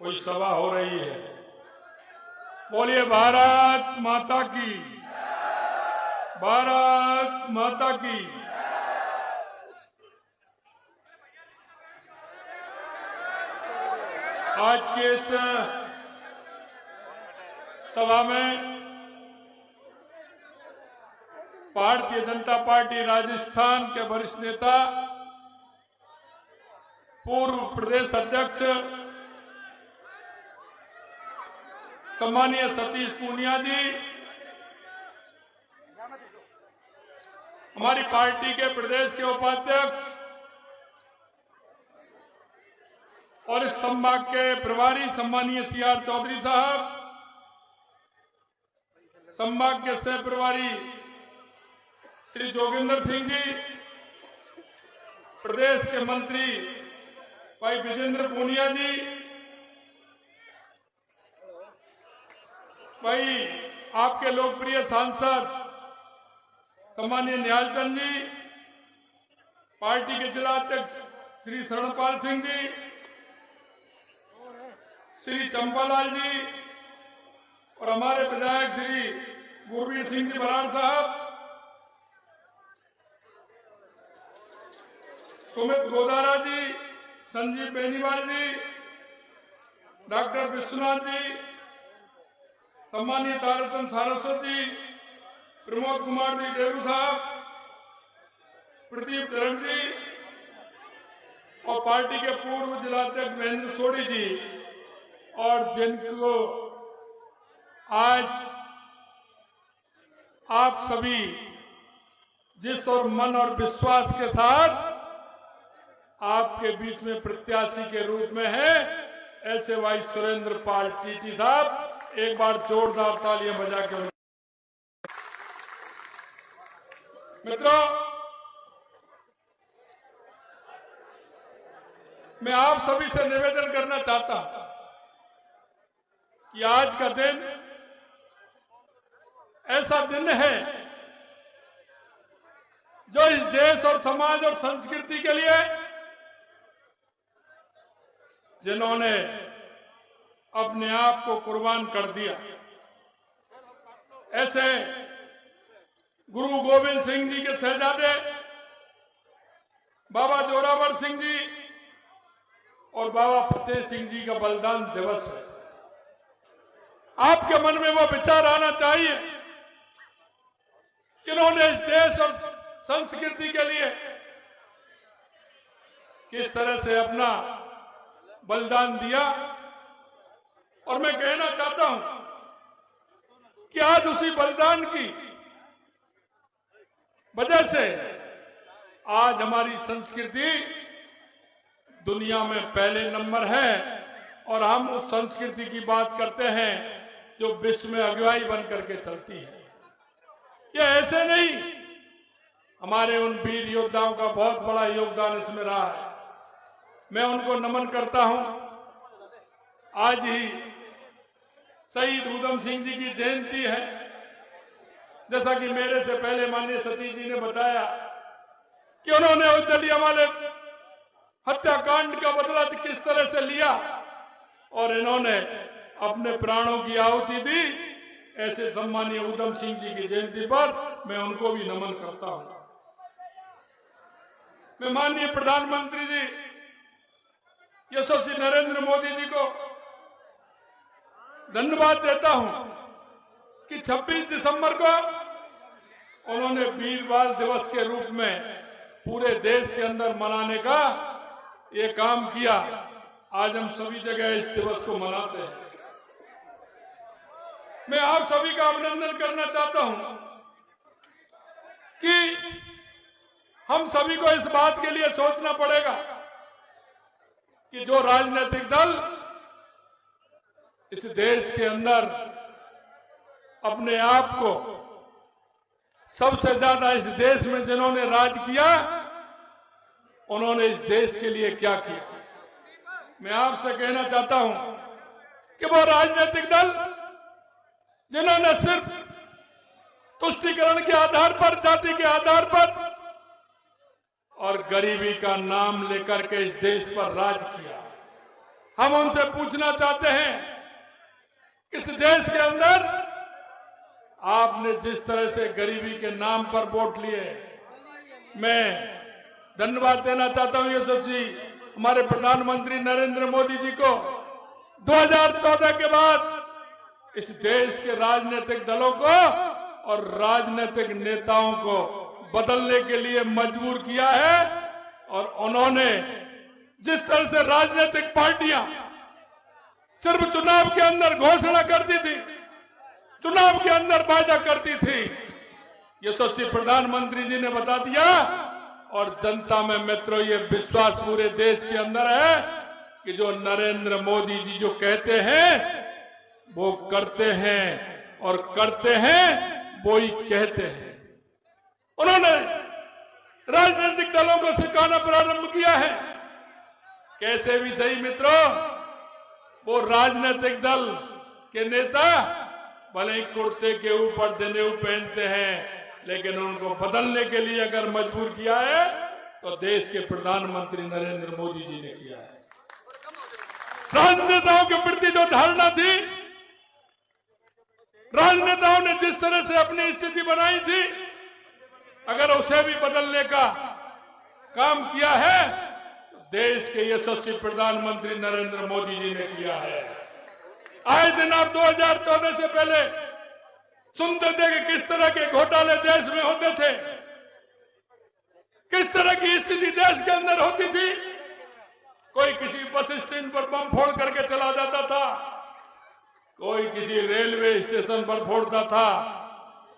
कोई सभा हो रही है। बोलिए भारत माता की, भारत माता की। आज के इस सभा में भारतीय जनता पार्टी राजस्थान के वरिष्ठ नेता, पूर्व प्रदेश अध्यक्ष सम्मानीय सतीश पूनिया जी, हमारी पार्टी के प्रदेश के उपाध्यक्ष और इस संभाग के प्रभारी सम्मानीय सीआर चौधरी साहब, संभाग के सह प्रभारी श्री जोगिंदर सिंह जी, प्रदेश के मंत्री भाई विजेंद्र पूनिया जी, भाई आपके लोकप्रिय सांसद सम्मानीय निहाल चंद जी, पार्टी के जिला अध्यक्ष श्री शरणपाल सिंह जी, श्री चंपालाल जी और हमारे विधायक श्री गुरवीर सिंह जी बराड़ साहब, सुमित गोदारा जी, संजीव बेनीवाल जी, डॉक्टर विश्वनाथ जी, सम्मानित ताराचंद सारस्वत जी, प्रमोद कुमार जी डेरू साहब, प्रदीप धरण जी और पार्टी के पूर्व जिलाध्यक्ष महेंद्र सोढ़ी जी, और जिनको आज आप सभी जिस और मन और विश्वास के साथ आपके बीच में प्रत्याशी के रूप में है, ऐसे भाई सुरेंद्र पाल टीटी साहब, एक बार जोरदार तालियां बजा के। मित्रों, मैं आप सभी से निवेदन करना चाहता हूं कि आज का दिन ऐसा दिन है जो इस देश और समाज और संस्कृति के लिए जिन्होंने अपने आप को कुर्बान कर दिया, ऐसे गुरु गोविंद सिंह जी के शहजादे बाबा जोरावर सिंह जी और बाबा फतेह सिंह जी का बलिदान दिवस है। आपके मन में वो विचार आना चाहिए कि इन्होंने इस देश और संस्कृति के लिए किस तरह से अपना बलिदान दिया। और मैं कहना चाहता हूं कि आज उसी बलिदान की वजह से आज हमारी संस्कृति दुनिया में पहले नंबर है और हम उस संस्कृति की बात करते हैं जो विश्व में अगुवाई बन करके चलती है। ये ऐसे नहीं, हमारे उन वीर योद्धाओं का बहुत बड़ा योगदान इसमें रहा है, मैं उनको नमन करता हूं। आज ही शहीद उधम सिंह जी की जयंती है। जैसा कि मेरे से पहले माननीय सतीश जी ने बताया कि उन्होंने जलियांवाला हत्याकांड का बदला किस तरह से लिया और इन्होंने अपने प्राणों की आहुति दी। ऐसे सम्मानीय उधम सिंह जी की जयंती पर मैं उनको भी नमन करता हूं। मैं माननीय प्रधानमंत्री जी यशस्वी नरेंद्र मोदी जी को धन्यवाद देता हूं कि 26 दिसंबर को उन्होंने वीर बाल दिवस के रूप में पूरे देश के अंदर मनाने का ये काम किया। आज हम सभी जगह इस दिवस को मनाते हैं। मैं आप सभी का अभिनंदन करना चाहता हूं कि हम सभी को इस बात के लिए सोचना पड़ेगा कि जो राजनीतिक दल इस देश के अंदर अपने आप को सबसे ज्यादा इस देश में जिन्होंने राज किया, उन्होंने इस देश के लिए क्या किया। मैं आपसे कहना चाहता हूं कि वो राजनीतिक दल जिन्होंने सिर्फ तुष्टीकरण के आधार पर, जाति के आधार पर और गरीबी का नाम लेकर के इस देश पर राज किया, हम उनसे पूछना चाहते हैं, इस देश के अंदर आपने जिस तरह से गरीबी के नाम पर वोट लिए, मैं धन्यवाद देना चाहता हूं यशस्वी हमारे प्रधानमंत्री नरेंद्र मोदी जी को। 2014 के बाद इस देश के राजनीतिक दलों को और राजनीतिक नेताओं को बदलने के लिए मजबूर किया है। और उन्होंने जिस तरह से राजनीतिक पार्टियां सिर्फ चुनाव के अंदर घोषणा करती थी, चुनाव के अंदर वादा करती थी, यशस्वी प्रधानमंत्री जी ने बता दिया और जनता में मित्रों ये विश्वास पूरे देश के अंदर है कि जो नरेंद्र मोदी जी जो कहते हैं वो करते हैं और करते हैं वो ही कहते हैं। उन्होंने राजनीतिक दलों को सिखाना प्रारंभ किया है, कैसे भी सही मित्रों, वो राजनीतिक दल के नेता भले ही कुर्ते के ऊपर जनेऊ पहनते हैं, लेकिन उनको बदलने के लिए अगर मजबूर किया है तो देश के प्रधानमंत्री नरेंद्र मोदी जी ने किया है। राजनेताओं के प्रति जो धारणा थी, राजनेताओं ने जिस तरह से अपनी स्थिति बनाई थी, अगर उसे भी बदलने का काम किया है तो देश के यशस्वी प्रधानमंत्री नरेंद्र मोदी जी ने किया है। आए दिन आप 2014 से पहले सुनते थे कि किस तरह के घोटाले देश में होते थे, किस तरह की स्थिति देश के अंदर होती थी। कोई किसी बस स्टैंड पर बम फोड़ करके चला जाता था, कोई किसी रेलवे स्टेशन पर फोड़ता था,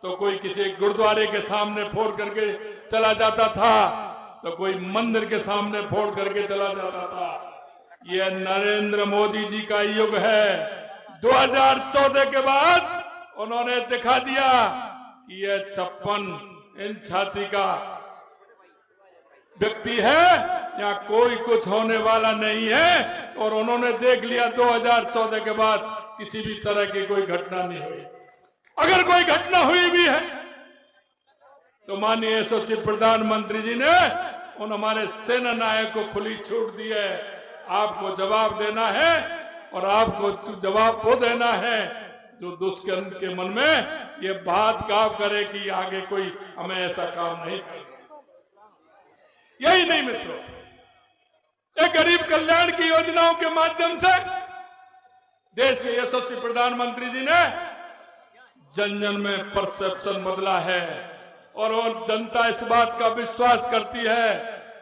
तो कोई किसी गुरुद्वारे के सामने फोड़ करके चला जाता था, तो कोई मंदिर के सामने फोड़ करके चला जाता था। यह नरेंद्र मोदी जी का युग है। 2014 के बाद उन्होंने दिखा दिया कि यह 56 इंच छाती का व्यक्ति है, या कोई कुछ होने वाला नहीं है। और उन्होंने देख लिया 2014 के बाद किसी भी तरह की कोई घटना नहीं हुई। अगर कोई घटना हुई भी है तो माननीय यशस्वी प्रधानमंत्री जी ने उन हमारे सेना नायक को खुली छूट दी है। आपको जवाब देना है और आपको जवाब वो देना है जो दुष्कर्म के मन में ये बात काम करे कि आगे कोई हमें ऐसा काम नहीं करे। यही नहीं मित्रों, एक गरीब कल्याण की योजनाओं के माध्यम से देश के यशस्वी प्रधानमंत्री जी ने जन जन में परसेप्शन बदला है और जनता इस बात का विश्वास करती है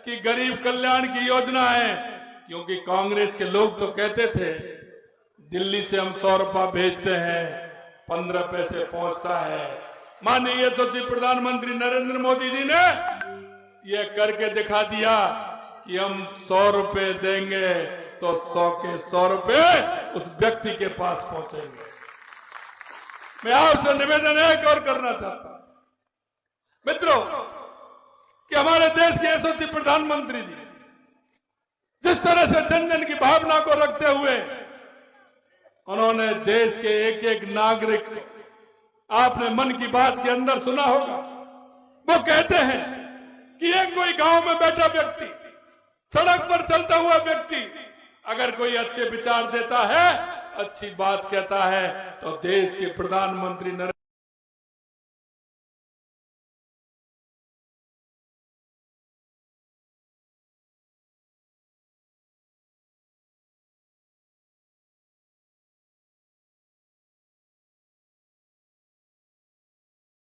कि गरीब कल्याण की योजना है। क्योंकि कांग्रेस के लोग तो कहते थे दिल्ली से हम 100 रुपया भेजते हैं, 15 पैसे पहुंचता है। माननीय यशस्वी प्रधानमंत्री नरेंद्र मोदी जी ने यह करके दिखा दिया कि हम 100 रुपए देंगे तो 100 के 100 रुपए उस व्यक्ति के पास पहुंचेंगे। मैं आपसे निवेदन एक और करना चाहता हूं मित्रों कि हमारे देश के यशस्वी प्रधानमंत्री जी जिस तरह से जन जन की भावना को रखते हुए उन्होंने देश के एक एक नागरिक, आपने मन की बात के अंदर सुना होगा, वो कहते हैं कि एक कोई गांव में बैठा व्यक्ति, सड़क पर चलता हुआ व्यक्ति अगर कोई अच्छे विचार देता है, अच्छी बात कहता है, तो देश के प्रधानमंत्री नरेंद्र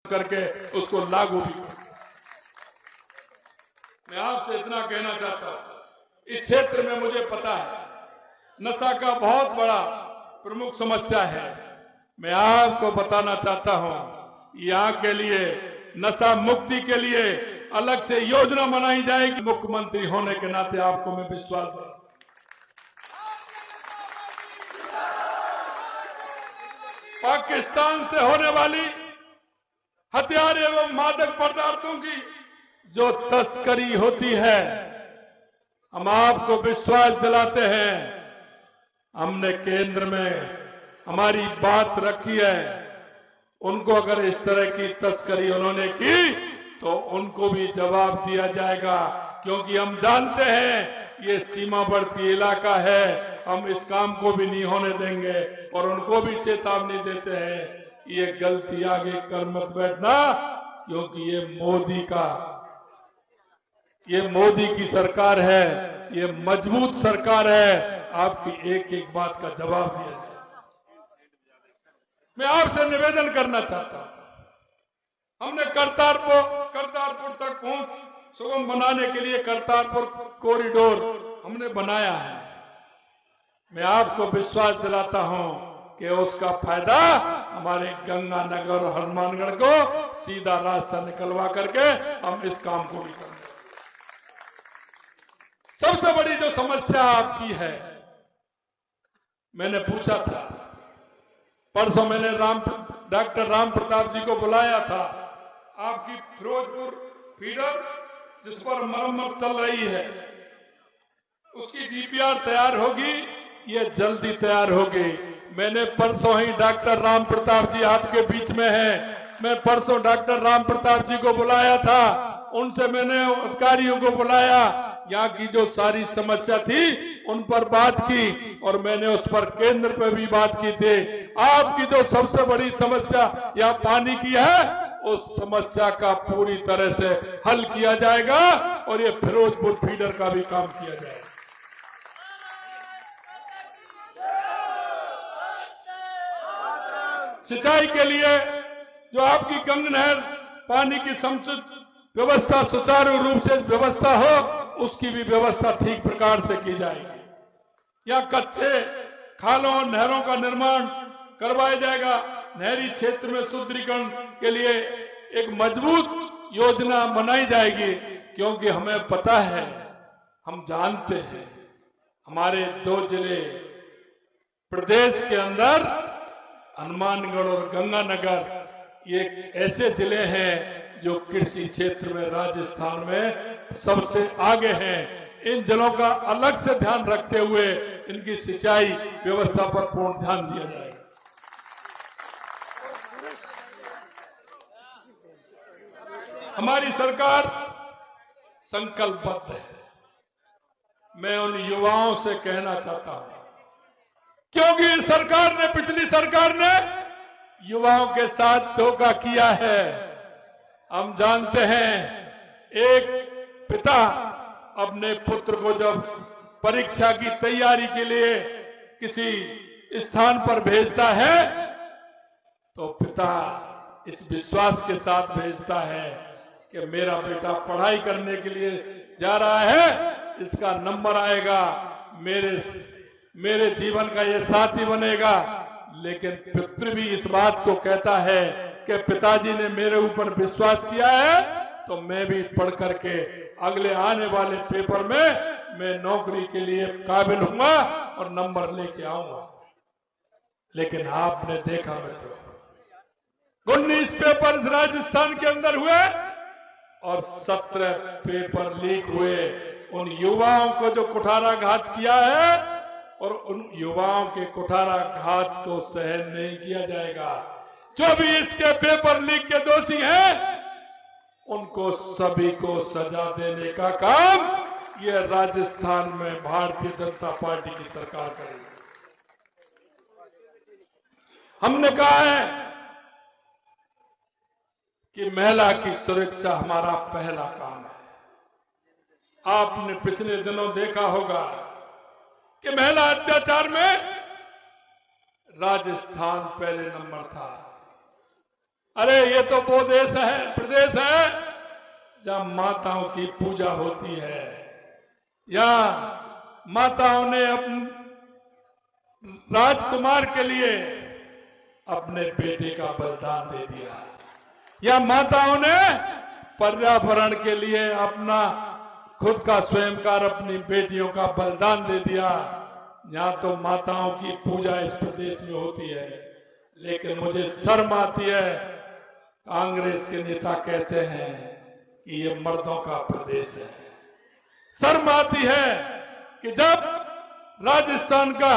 करके उसको लागू भी। मैं आपसे इतना कहना चाहता हूं, इस क्षेत्र में मुझे पता है नशा का बहुत बड़ा प्रमुख समस्या है। मैं आपको बताना चाहता हूं, यहाँ के लिए नशा मुक्ति के लिए अलग से योजना बनाई जाएगी। मुख्यमंत्री होने के नाते आपको मैं विश्वास दूं। पाकिस्तान से होने वाली हथियार एवं मादक पदार्थों की जो तस्करी होती है, हम आपको विश्वास दिलाते हैं, हमने केंद्र में हमारी बात रखी है। उनको अगर इस तरह की तस्करी उन्होंने की तो उनको भी जवाब दिया जाएगा, क्योंकि हम जानते हैं ये सीमावर्ती इलाका है हम इस काम को भी नहीं होने देंगे और उनको भी चेतावनी देते हैं, ये गलती आगे कर मत बैठना, क्योंकि ये मोदी की सरकार है, ये मजबूत सरकार है। आपकी एक एक बात का जवाब दिया जाए। मैं आपसे निवेदन करना चाहता हूं, हमने करतारपुर तक पहुंच सुगम बनाने के लिए करतारपुर कॉरिडोर हमने बनाया है। मैं आपको विश्वास दिलाता हूं कि उसका फायदा हमारे गंगानगर और हनुमानगढ़ को सीधा रास्ता निकलवा करके हम इस काम को भी करेंगे। सबसे बड़ी जो समस्या आपकी है, मैंने पूछा था, परसों मैंने डॉक्टर राम प्रताप जी को बुलाया था। आपकी फिरोजपुर फीडर जिस पर मरम्मत चल रही है, उसकी डीपीआर तैयार होगी, ये जल्दी तैयार होगी। मैंने परसों ही डॉक्टर राम प्रताप जी आपके बीच में हैं, मैं परसों डॉक्टर राम प्रताप जी को बुलाया था, उनसे मैंने अधिकारियों को बुलाया, यहाँ की जो सारी समस्या थी उन पर बात की और मैंने उस पर केंद्र पे भी बात की थी। आपकी जो सबसे बड़ी समस्या यहाँ पानी की है, उस समस्या का पूरी तरह से हल किया जाएगा और ये फिरोजपुर फीडर का भी काम किया जाएगा। सिंचाई के लिए जो आपकी गंगा नहर पानी की समुचित व्यवस्था सुचारू रूप से व्यवस्था हो, उसकी भी व्यवस्था ठीक प्रकार से की जाएगी। या कच्चे खालों और नहरों का निर्माण करवाया जाएगा। नहरी क्षेत्र में सुदृढ़ीकरण के लिए एक मजबूत योजना बनाई जाएगी, क्योंकि हमें पता है, हम जानते हैं, हमारे 2 जिले प्रदेश के अंदर हनुमानगढ़ और गंगानगर ये ऐसे जिले हैं जो कृषि क्षेत्र में राजस्थान में सबसे आगे हैं। इन जिलों का अलग से ध्यान रखते हुए इनकी सिंचाई व्यवस्था पर पूर्ण ध्यान दिया जाएगा। हमारी सरकार संकल्पबद्ध है। मैं उन युवाओं से कहना चाहता हूं, क्योंकि इस सरकार ने, पिछली सरकार ने युवाओं के साथ धोखा किया है। हम जानते हैं, एक पिता अपने पुत्र को जब परीक्षा की तैयारी के लिए किसी स्थान पर भेजता है, तो पिता इस विश्वास के साथ भेजता है कि मेरा बेटा पढ़ाई करने के लिए जा रहा है, इसका नंबर आएगा, मेरे जीवन का ये साथी बनेगा। लेकिन पुत्र भी इस बात को कहता है कि पिताजी ने मेरे ऊपर विश्वास किया है, तो मैं भी पढ़ करके अगले आने वाले पेपर में मैं नौकरी के लिए काबिल हूंगा और नंबर लेके आऊंगा। लेकिन आपने देखा मित्रों, 19 पेपर राजस्थान के अंदर हुए और 17 पेपर लीक हुए। उन युवाओं को जो कुठाराघात किया है, और उन युवाओं के कुठाराघात को सहन नहीं किया जाएगा। जो भी इसके पेपर लीक के दोषी हैं, उनको सभी को सजा देने का काम ये राजस्थान में भारतीय जनता पार्टी की सरकार करेगी। हमने कहा है कि महिला की सुरक्षा हमारा पहला काम है। आपने पिछले दिनों देखा होगा कि महिला अत्याचार में राजस्थान पहले नंबर था। अरे ये तो वो देश है, प्रदेश है जहां माताओं की पूजा होती है, या माताओं ने अपने राजकुमार के लिए अपने बेटे का बलिदान दे दिया, या माताओं ने पर्यावरण के लिए अपना खुद का स्वयं का अपनी बेटियों का बलिदान दे दिया। यहाँ तो माताओं की पूजा इस प्रदेश में होती है। लेकिन मुझे शर्म आती है, कांग्रेस के नेता कहते हैं कि ये मर्दों का प्रदेश है। शर्म आती है कि जब राजस्थान का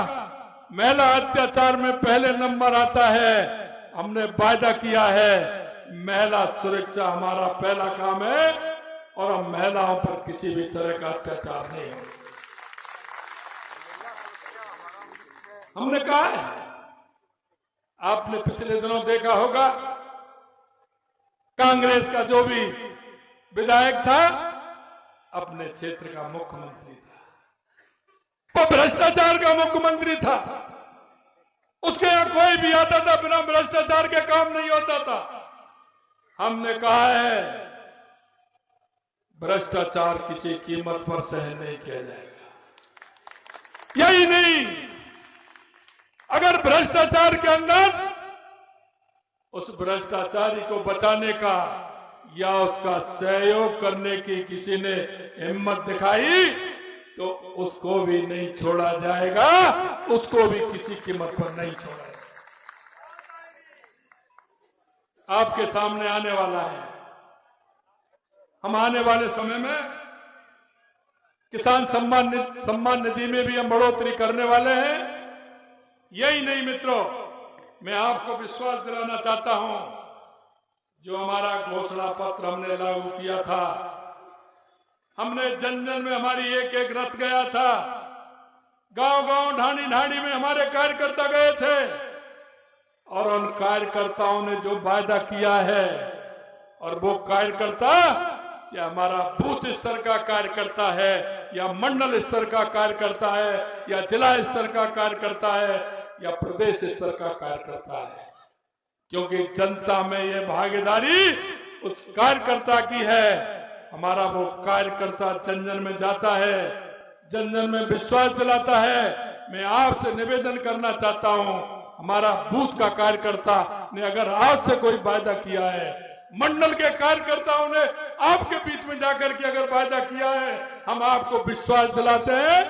महिला अत्याचार में पहले नंबर आता है, हमने वायदा किया है महिला सुरक्षा हमारा पहला काम है और हम महिलाओं पर किसी भी तरह का अत्याचार नहीं होगा। हमने कहा है, आपने पिछले दिनों देखा होगा, कांग्रेस का जो भी विधायक था अपने क्षेत्र का मुख्यमंत्री था, वो भ्रष्टाचार का मुख्यमंत्री था। उसके यहां कोई भी आता था, बिना भ्रष्टाचार के काम नहीं होता था। हमने कहा है भ्रष्टाचार किसी कीमत पर सहन नहीं किया जाएगा। यही नहीं, अगर भ्रष्टाचार के अंदर उस भ्रष्टाचारी को बचाने का या उसका सहयोग करने की किसी ने हिम्मत दिखाई तो उसको भी नहीं छोड़ा जाएगा, उसको भी किसी कीमत पर नहीं छोड़ा जाएगा। आपके सामने आने वाला है, हम आने वाले समय में किसान सम्मान निधि में भी हम बढ़ोतरी करने वाले हैं। यही नहीं मित्रों, मैं आपको विश्वास दिलाना चाहता हूं, जो हमारा घोषणा पत्र हमने लागू किया था, हमने जन जन में हमारी एक एक रथ गया था, गांव गांव ढाणी ढाणी में हमारे कार्यकर्ता गए थे और उन कार्यकर्ताओं ने जो वायदा किया है, और वो कार्यकर्ता या हमारा बूथ स्तर का कार्यकर्ता है या मंडल स्तर का कार्यकर्ता है या जिला स्तर का कार्यकर्ता है या प्रदेश स्तर का कार्यकर्ता है, क्योंकि जनता में ये भागीदारी उस कार्यकर्ता की है। हमारा वो कार्यकर्ता जन जन में जाता है, जन जन में विश्वास दिलाता है। मैं आपसे निवेदन करना चाहता हूं, हमारा बूथ का कार्यकर्ता ने अगर आज से कोई वायदा किया है, मंडल के कार्यकर्ताओं ने आपके बीच में जाकर के अगर वायदा किया है, हम आपको विश्वास दिलाते हैं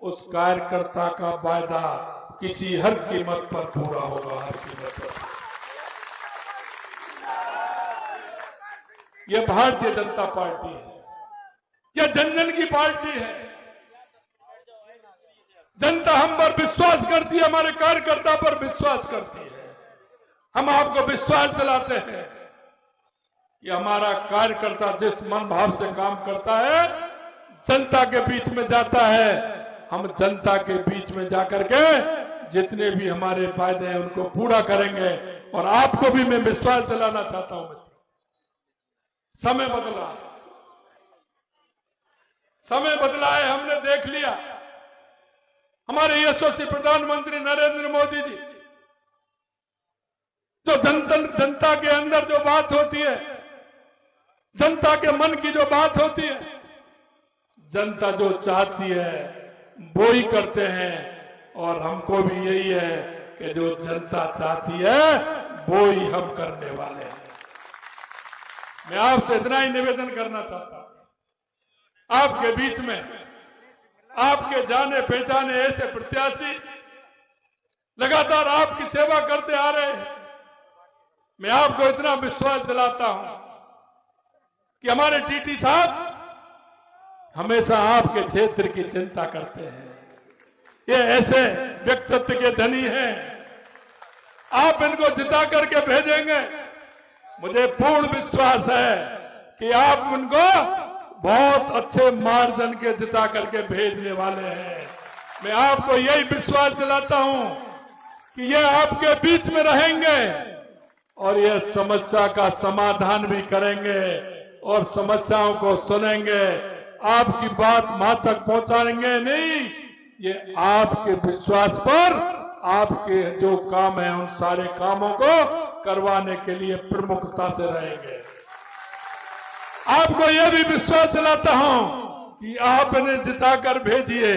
उस कार्यकर्ता का वायदा किसी हर कीमत पर पूरा होगा, हर कीमत पर। यह भारतीय जनता पार्टी है, यह जन जन की पार्टी है। जनता हम पर विश्वास करती है, हमारे कार्यकर्ता पर विश्वास करती है। हम आपको विश्वास दिलाते हैं कि हमारा कार्यकर्ता जिस मन भाव से काम करता है, जनता के बीच में जाता है, हम जनता के बीच में जाकर के जितने भी हमारे फायदे हैं उनको पूरा करेंगे। और आपको भी मैं विश्वास दिलाना चाहता हूं मित्र, समय बदला है, समय बदला है, हमने देख लिया। हमारे यशस्वी प्रधानमंत्री नरेंद्र मोदी जी, जो जनता के अंदर जो बात होती है, जनता के मन की जो बात होती है, जनता जो चाहती है वो ही करते हैं। और हमको भी यही है कि जो जनता चाहती है वो ही हम करने वाले हैं। मैं आपसे इतना ही निवेदन करना चाहता हूं, आपके बीच में आपके जाने पहचाने ऐसे प्रत्याशी लगातार आपकी सेवा करते आ रहे हैं। मैं आपको इतना विश्वास दिलाता हूं कि हमारे टीटी साहब हमेशा आपके क्षेत्र की चिंता करते हैं। ये ऐसे व्यक्तित्व के धनी हैं, आप इनको जिता करके भेजेंगे, मुझे पूर्ण विश्वास है कि आप उनको बहुत अच्छे मार्जिन के जिता करके भेजने वाले हैं। मैं आपको यही विश्वास दिलाता हूं कि ये आपके बीच में रहेंगे और ये समस्या का समाधान भी करेंगे और समस्याओं को सुनेंगे, आपकी बात वहां तक पहुंचाएंगे नहीं, ये आपके विश्वास पर आपके जो काम है उन सारे कामों को करवाने के लिए प्रमुखता से रहेंगे। आपको यह भी विश्वास दिलाता हूं कि आप इन्हें जिताकर भेजिए।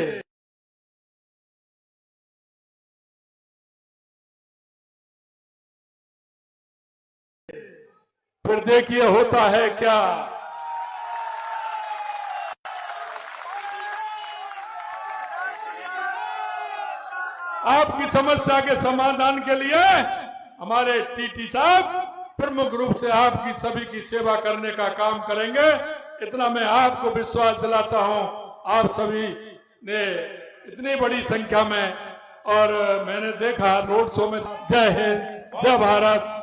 फिर देखिए होता है क्या। आपकी समस्या के समाधान के लिए हमारे टीटी साहब प्रमुख रूप से आपकी सभी की सेवा करने का काम करेंगे। इतना मैं आपको विश्वास दिलाता हूं। आप सभी ने इतनी बड़ी संख्या में, और मैंने देखा रोड शो में, जय हिंद, जय भारत।